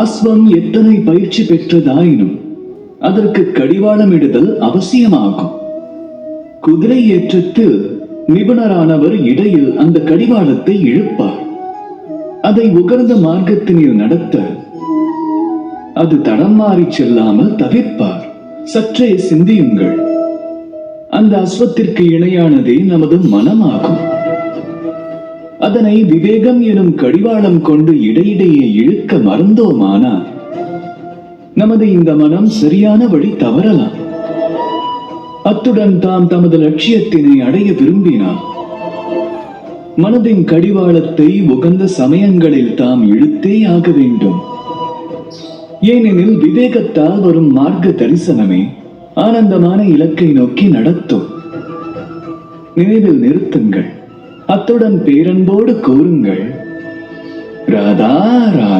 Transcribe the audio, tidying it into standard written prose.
அஸ்வம் எத்தனை பயிற்சி பெற்றதாயினும் அதற்கு கடிவாளமிடுதல் அவசியமாகும். குதிரை ஏற்றத்தில் நிபுணரானவர் இடையில் அந்த கடிவாளத்தை இழுப்பார். அதை உகந்த மார்க்கத்தினில் நடத்த அது தடம் மாறி செல்லாமல் தவிர்ப்பார். சற்றே சிந்தியுங்கள். அந்த அஸ்வத்திற்கு இணையானதே நமது மனமாகும். அதனை விவேகம் எனும் கடிவாளம் கொண்டு இடையிடையே இழுக்க மறந்தோமானால் நமது இந்த மனம் சரியான வழி தவறலாம். அத்துடன் தாம் தமது லட்சியத்தினை அடைய விரும்பினார் மனதின் கடிவாளத்தை உகந்த சமயங்களில் தாம் இழுத்தே ஆக வேண்டும். ஏனெனில் விவேகத்தால் வரும் மார்க்க தரிசனமே ஆனந்தமான இலக்கை நோக்கி நடத்தும். நினைவில் நிறுத்துங்கள். அத்துடன் பேரன்போடு கூறுங்கள், ராதா ராதா.